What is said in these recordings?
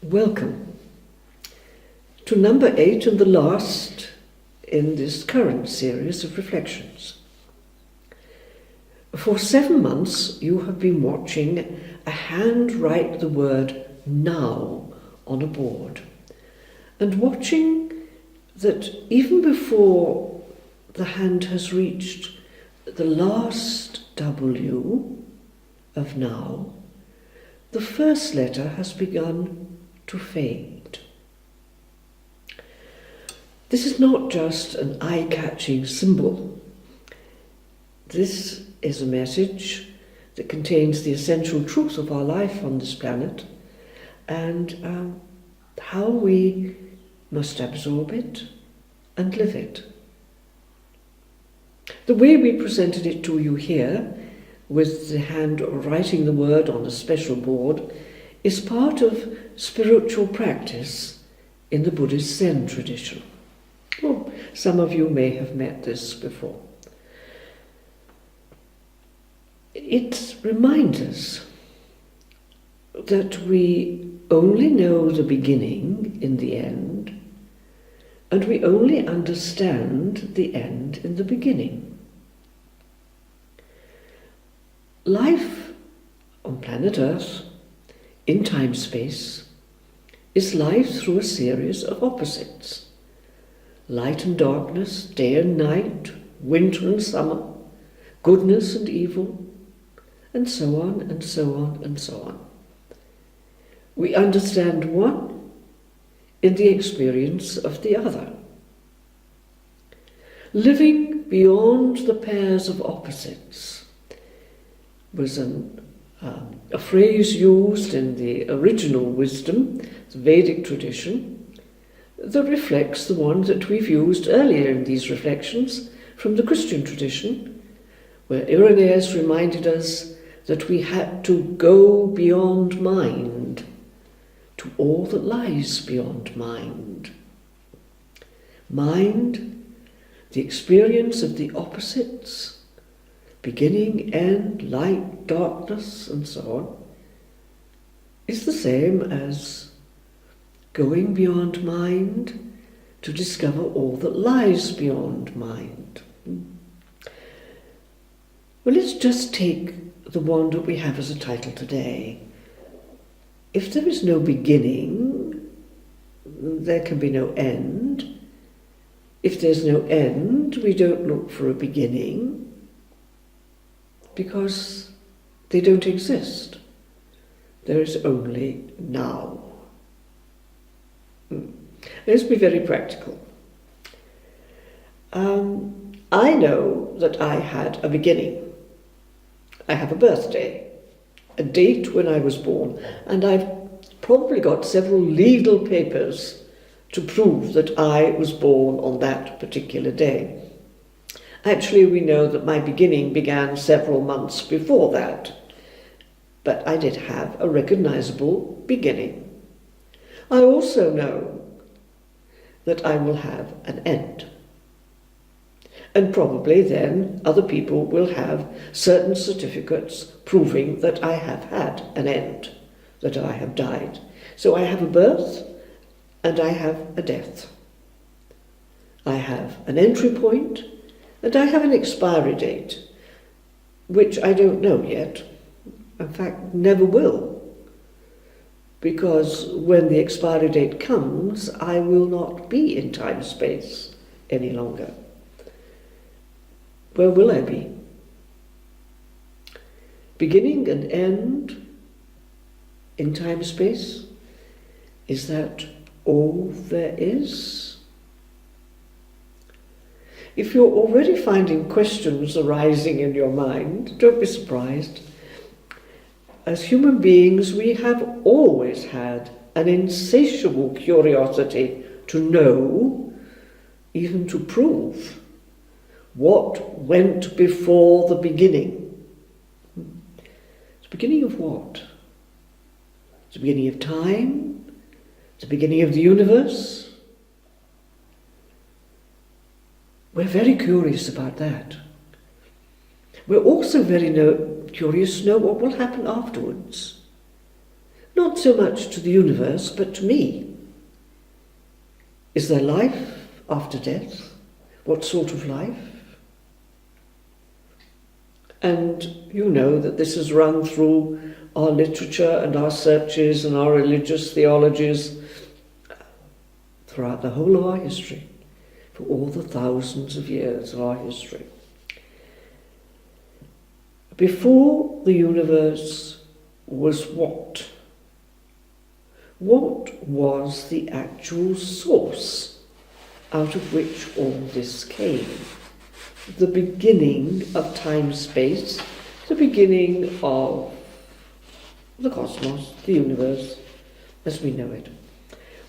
Welcome to number 8 and the last in this current series of reflections. For 7 months you have been watching a hand write the word now on a board, and watching that even before the hand has reached the last W of now, the first letter has begun to fade. This is not just an eye-catching symbol. This is a message that contains the essential truth of our life on this planet and how we must absorb it and live it. The way we presented it to you here, with the hand writing the word on a special board, is part of spiritual practice in the Buddhist Zen tradition. Well, some of you may have met this before. It reminds us that we only know the beginning in the end, and we only understand the end in the beginning. Life on planet Earth, in time-space, is life through a series of opposites. Light and darkness, day and night, winter and summer, goodness and evil, and so on and so on and so on. We understand one in the experience of the other. Living beyond the pairs of opposites was a phrase used in the original wisdom, the Vedic tradition, that reflects the one that we've used earlier in these reflections from the Christian tradition, where Irenaeus reminded us that we had to go beyond mind to all that lies beyond mind. Mind, the experience of the opposites, beginning, end, light, darkness, and so on, is the same as going beyond mind to discover all that lies beyond mind. Well, let's just take the one that we have as a title today. If there is no beginning, there can be no end. If there's no end, we don't look for a beginning, because they don't exist. There is only now. Let's be very practical. I know that I had a beginning. I have a birthday, a date when I was born, and I've probably got several legal papers to prove that I was born on that particular day. Actually, we know that my beginning began several months before that, but I did have a recognizable beginning. I also know that I will have an end. And probably then other people will have certain certificates proving that I have had an end, that I have died. So I have a birth and I have a death. I have an entry point and I have an expiry date, which I don't know yet. In fact, never will. Because when the expiry date comes, I will not be in time-space any longer. Where will I be? Beginning and end in time-space? Is that all there is? If you're already finding questions arising in your mind, don't be surprised. As human beings, we have always had an insatiable curiosity to know, even to prove, what went before the beginning. The beginning of what? The beginning of time? The beginning of the universe? We're very curious about that. We're also very curious to know what will happen afterwards. not so much to the universe, but to me. Is there life after death? What sort of life? And you know that this has run through our literature and our searches and our religious theologies throughout the whole of our history, for all the thousands of years of our history. Before the universe was what? What was the actual source out of which all this came? The beginning of time-space, the beginning of the cosmos, the universe, as we know it.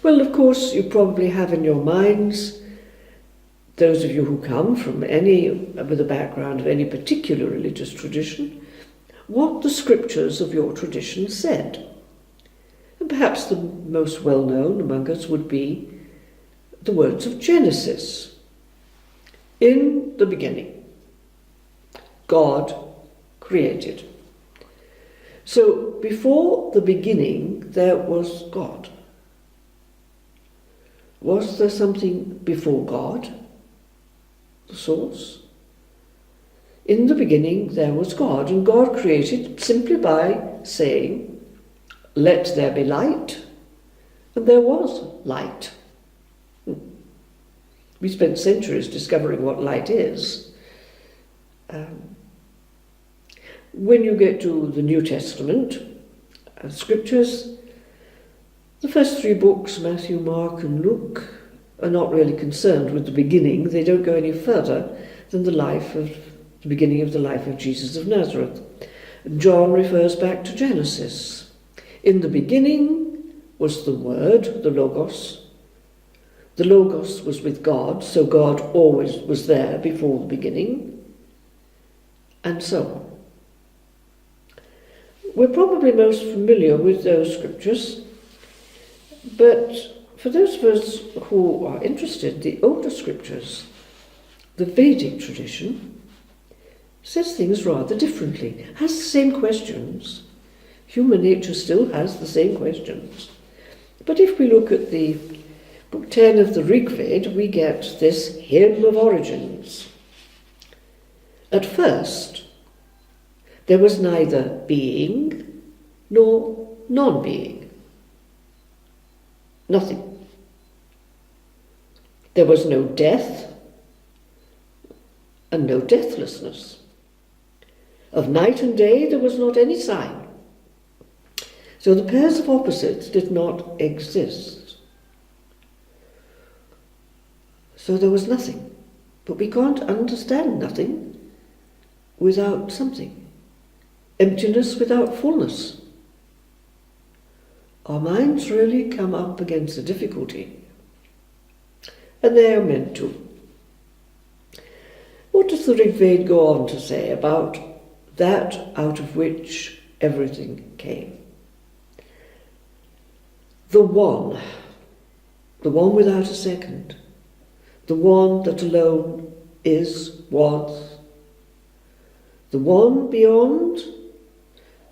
Well, of course, you probably have in your minds, those of you who come from with a background of any particular religious tradition, what the scriptures of your tradition said. And perhaps the most well-known among us would be the words of Genesis. In the beginning, God created. So before the beginning, there was God. Was there something before God, the source? In the beginning, there was God, and God created simply by saying, "Let there be light," and there was light. We spent centuries discovering what light is. When you get to the New Testament scriptures, the first three books, Matthew, Mark and Luke, are not really concerned with the beginning. They don't go any further than the beginning of the life of Jesus of Nazareth. John refers back to Genesis. In the beginning was the Word, the Logos. The Logos was with God, so God always was there before the beginning, and so on. We're probably most familiar with those scriptures, but for those of us who are interested, the older scriptures, the Vedic tradition, says things rather differently, has the same questions. Human nature still has the same questions. But if we look at the Book 10 of the Rig Veda, we get this hymn of origins. At first, there was neither being nor non-being. Nothing. There was no death and no deathlessness. Of night and day there was not any sign. So the pairs of opposites did not exist. So there was nothing. But we can't understand nothing without something. Emptiness without fullness. Our minds really come up against a difficulty. And they are meant to. What does the Rig Veda go on to say about that out of which everything came? The one without a second, the one that alone is, was, the one beyond,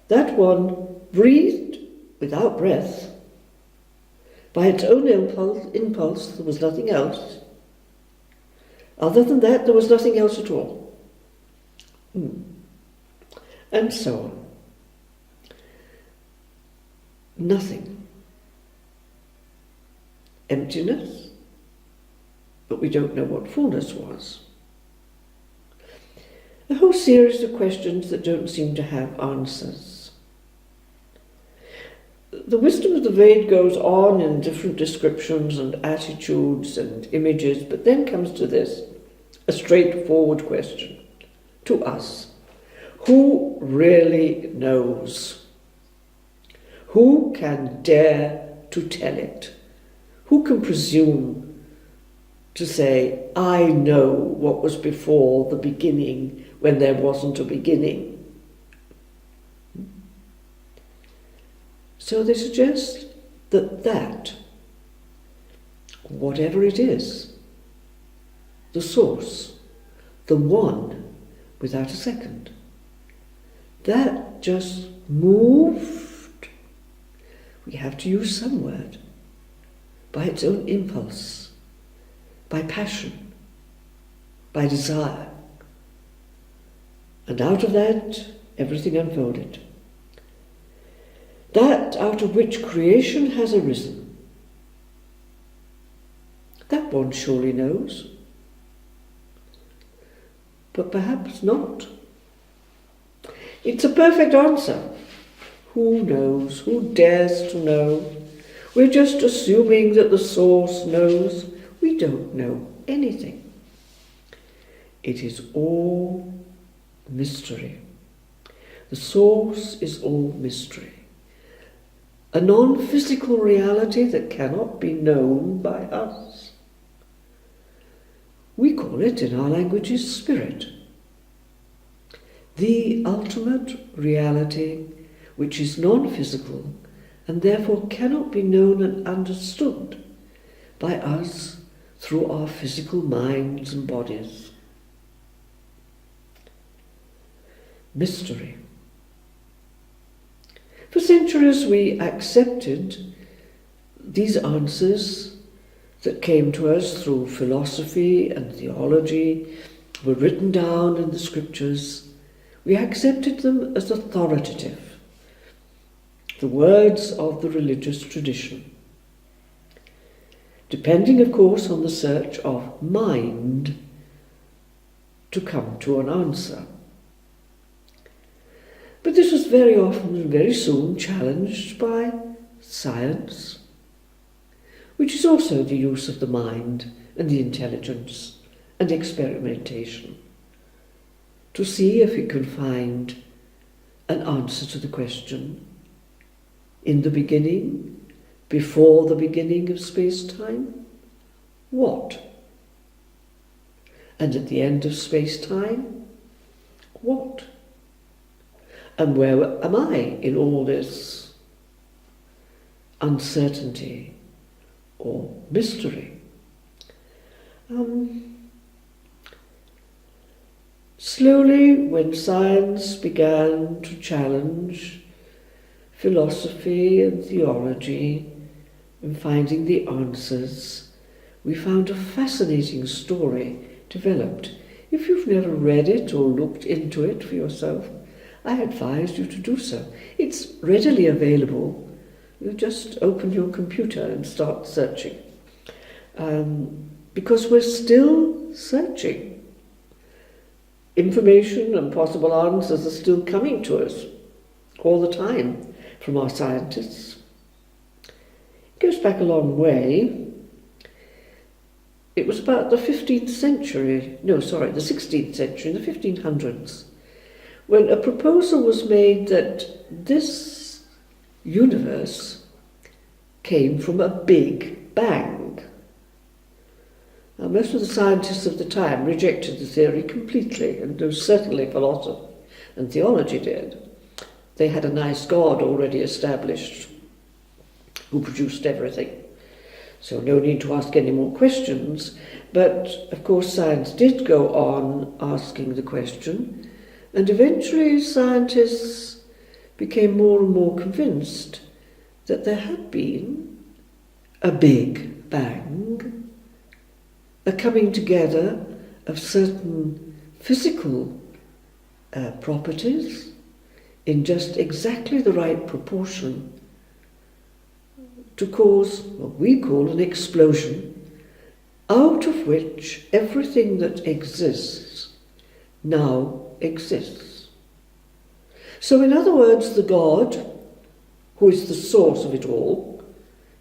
that one breathed without breath. By its own impulse, there was nothing else. Other than that, there was nothing else at all. And so on. Nothing. Emptiness, but we don't know what fullness was. A whole series of questions that don't seem to have answers. The wisdom of the Veda goes on in different descriptions and attitudes and images, but then comes to this, a straightforward question to us. Who really knows? Who can dare to tell it? Who can presume to say, I know what was before the beginning when there wasn't a beginning? So they suggest that, whatever it is, the source, the one without a second, that just moved we have to use some word, by its own impulse, by passion, by desire. And out of that, everything unfolded. That out of which creation has arisen. That one surely knows. But perhaps not. It's a perfect answer. Who knows? Who dares to know? We're just assuming that the source knows. We don't know anything. It is all mystery. The source is all mystery. A non-physical reality that cannot be known by us. We call it in our languages spirit. The ultimate reality which is non-physical and therefore cannot be known and understood by us through our physical minds and bodies. Mystery. For centuries we accepted these answers that came to us through philosophy and theology, were written down in the scriptures. We accepted them as authoritative, the words of the religious tradition, depending, of course, on the search of mind to come to an answer. But this was very often and very soon challenged by science, which is also the use of the mind and the intelligence and experimentation, to see if it can find an answer to the question, in the beginning, before the beginning of space-time, what? And at the end of space-time, what? And where am I in all this uncertainty or mystery? Slowly, when science began to challenge philosophy and theology in finding the answers, we found a fascinating story developed. If you've never read it or looked into it for yourself, I advise you to do so. It's readily available. You just open your computer and start searching. Because we're still searching. Information and possible answers are still coming to us all the time from our scientists. It goes back a long way. It was about the 16th century, the 1500s, when a proposal was made that this universe came from a big bang. Now, most of the scientists of the time rejected the theory completely, and certainly philosophy and theology did. They had a nice God already established who produced everything. So no need to ask any more questions. But, of course, science did go on asking the question, and eventually scientists became more and more convinced that there had been a big bang, a coming together of certain physical properties in just exactly the right proportion to cause what we call an explosion, out of which everything that exists now exists. So in other words, the God, who is the source of it all,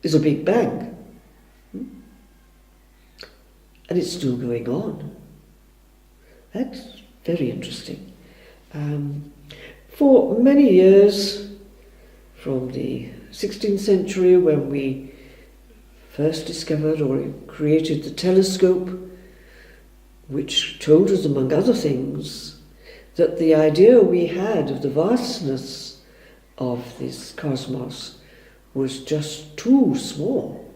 is a big bang. And it's still going on. That's very interesting. For many years, from the 16th century, when we first discovered or created the telescope, which told us, among other things, that the idea we had of the vastness of this cosmos was just too small.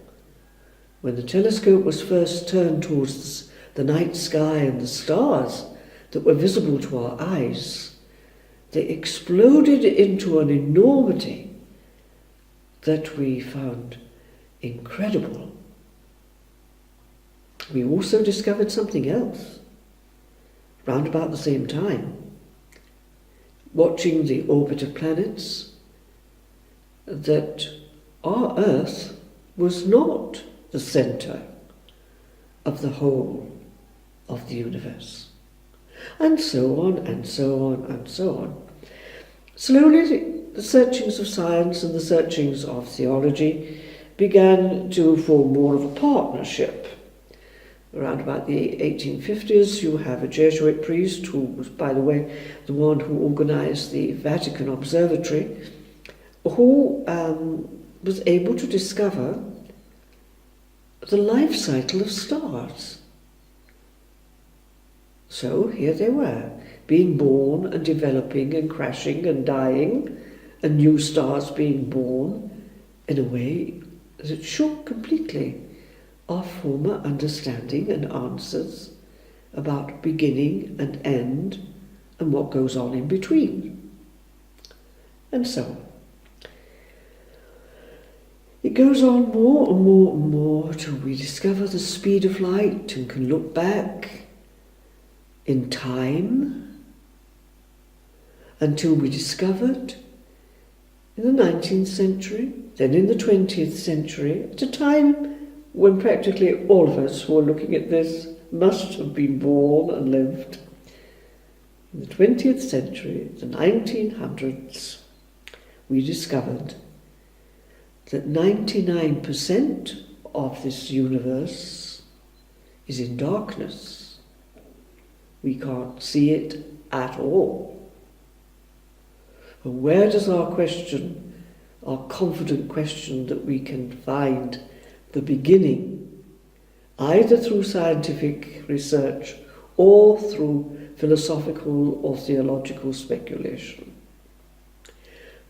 When the telescope was first turned towards the night sky and the stars that were visible to our eyes, they exploded into an enormity that we found incredible, we also discovered something else round about the same time. Watching the orbit of planets, that our Earth was not the centre of the whole of the universe. And so on, and so on, and so on. Slowly, the searchings of science and the searchings of theology began to form more of a partnership. Around about the 1850s, you have a Jesuit priest who was, by the way, the one who organized the Vatican Observatory, who was able to discover the life cycle of stars. So here they were, being born and developing and crashing and dying, and new stars being born in a way that shook completely our former understanding and answers about beginning and end and what goes on in between, and so on. It goes on more and more and more till we discover the speed of light and can look back in time, until we discovered in the 19th century, then in the 20th century, at a time when practically all of us who are looking at this must have been born and lived. In the 20th century, the 1900s, we discovered that 99% of this universe is in darkness. We can't see it at all. And where does our question, our confident question that we can find the beginning, either through scientific research or through philosophical or theological speculation?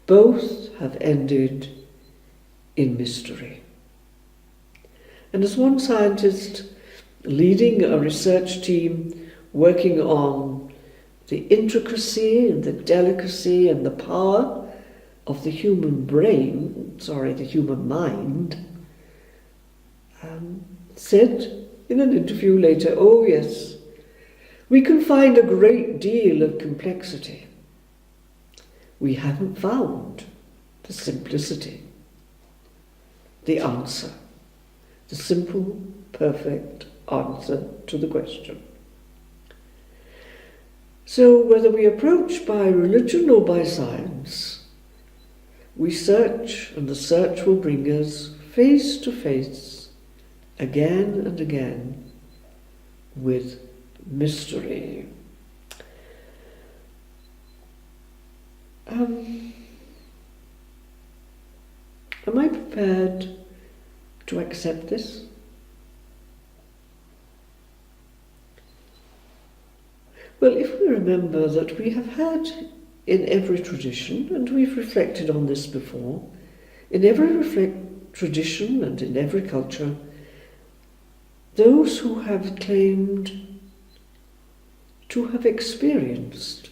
Both have ended in mystery. And as one scientist leading a research team working on the intricacy and the delicacy and the power of the human brain, the human mind, said in an interview later, oh yes, we can find a great deal of complexity. We haven't found the simplicity, the answer, the simple, perfect answer to the question. So whether we approach by religion or by science, we search, and the search will bring us face to face, again and again, with mystery. Am I prepared to accept this? Well, if we remember that we have had in every tradition, and we've reflected on this before, in every tradition and in every culture, those who have claimed to have experienced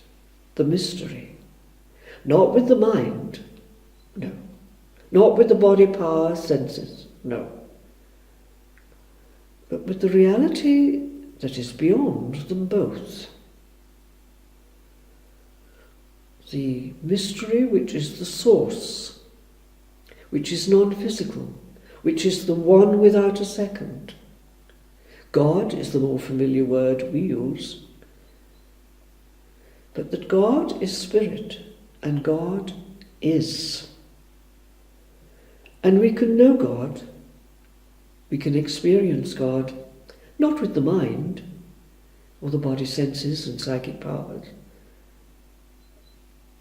the mystery, not with the mind, no, not with the body power senses, no, but with the reality that is beyond them both. The mystery which is the source, which is non-physical, which is the one without a second. God is the more familiar word we use, but that God is spirit and God is. And we can know God, we can experience God, not with the mind or the body senses and psychic powers,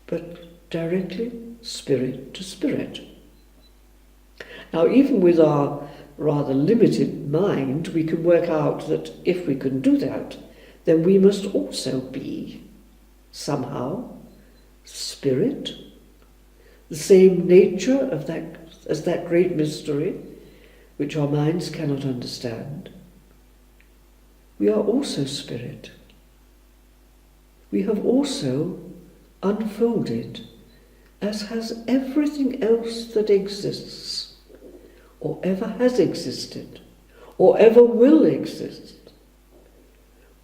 but directly spirit to spirit. Now, even with our rather limited mind, we can work out that if we can do that, then we must also be somehow spirit, the same nature of that as that great mystery which our minds cannot understand. We are also spirit. We have also unfolded as has everything else that exists, or ever has existed, or ever will exist,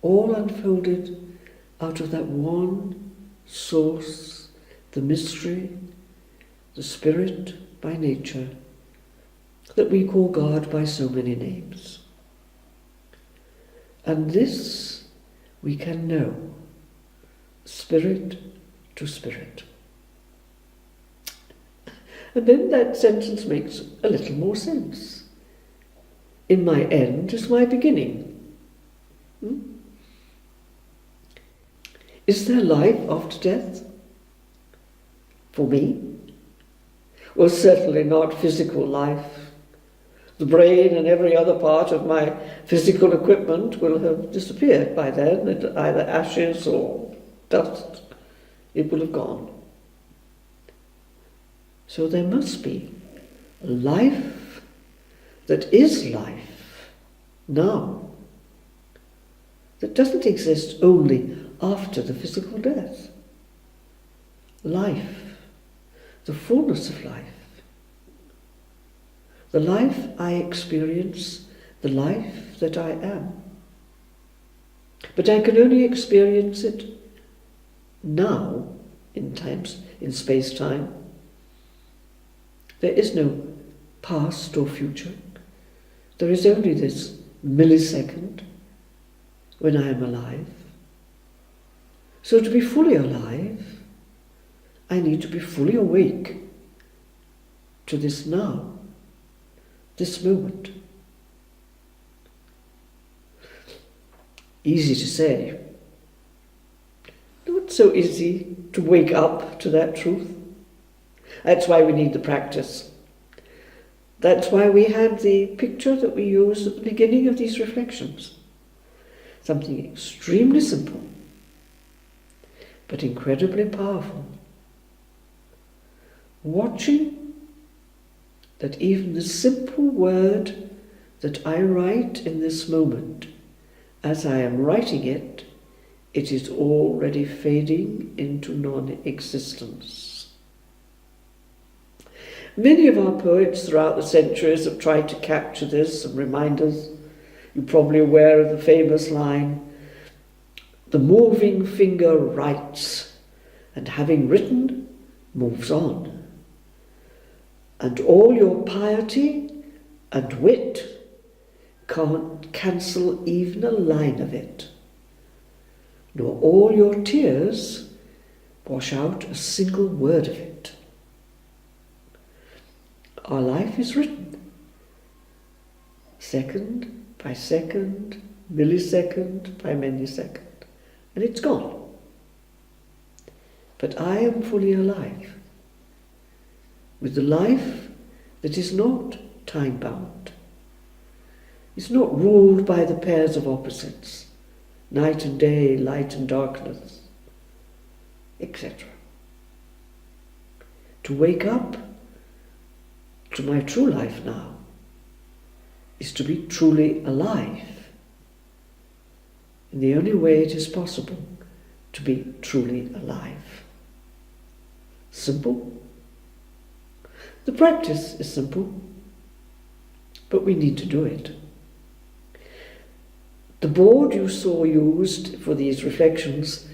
all unfolded out of that one source, the mystery, the spirit by nature, that we call God by so many names. And this we can know, spirit to spirit. And then that sentence makes a little more sense. In my end is my beginning. Is there life after death? For me? Well, certainly not physical life. The brain and every other part of my physical equipment will have disappeared by then, into either ashes or dust. It will have gone. So there must be life that is life now, that doesn't exist only after the physical death. Life, the fullness of life. The life I experience, the life that I am. But I can only experience it now, in space-time. There is no past or future. There is only this millisecond when I am alive. So to be fully alive, I need to be fully awake to this now, this moment. Easy to say. Not so easy to wake up to that truth. That's why we need the practice. That's why we had the picture that we used at the beginning of these reflections. Something extremely simple, but incredibly powerful. Watching that even the simple word that I write in this moment, as I am writing it, it is already fading into non-existence. Many of our poets throughout the centuries have tried to capture this and remind us. You're probably aware of the famous line, "The moving finger writes, and having written, moves on. And all your piety and wit can't cancel even a line of it, nor all your tears wash out a single word of it." Our life is written, second by second, millisecond by millisecond, and it's gone. But I am fully alive, with the life that is not time-bound. It's not ruled by the pairs of opposites, night and day, light and darkness, etc. To wake up to my true life now is to be truly alive. And the only way it is possible to be truly alive. Simple. The practice is simple, but we need to do it. The board you saw used for these reflections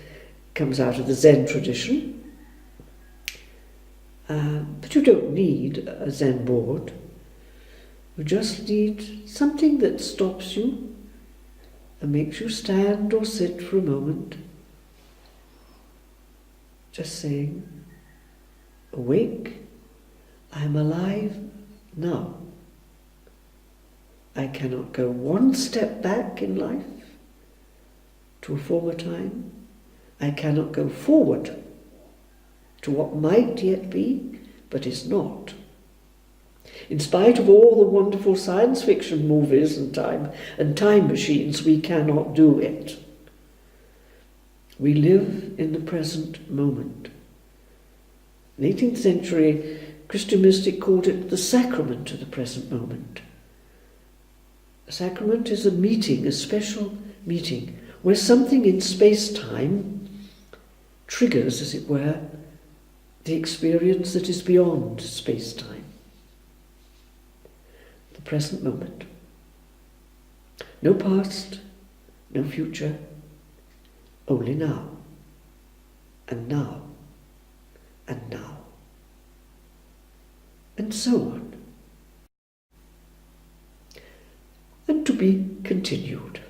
comes out of the Zen tradition. But you don't need a Zen board. You just need something that stops you and makes you stand or sit for a moment. Just saying, awake, I am alive now. I cannot go one step back in life to a former time. I cannot go forward to what might yet be, but is not. In spite of all the wonderful science fiction movies and time machines, we cannot do it. We live in the present moment. The 18th century Christian mystic called it the sacrament of the present moment. A sacrament is a meeting, a special meeting, where something in space-time triggers, as it were, the experience that is beyond space-time, the present moment. No past, no future, only now, and now, and now, and so on. And to be continued.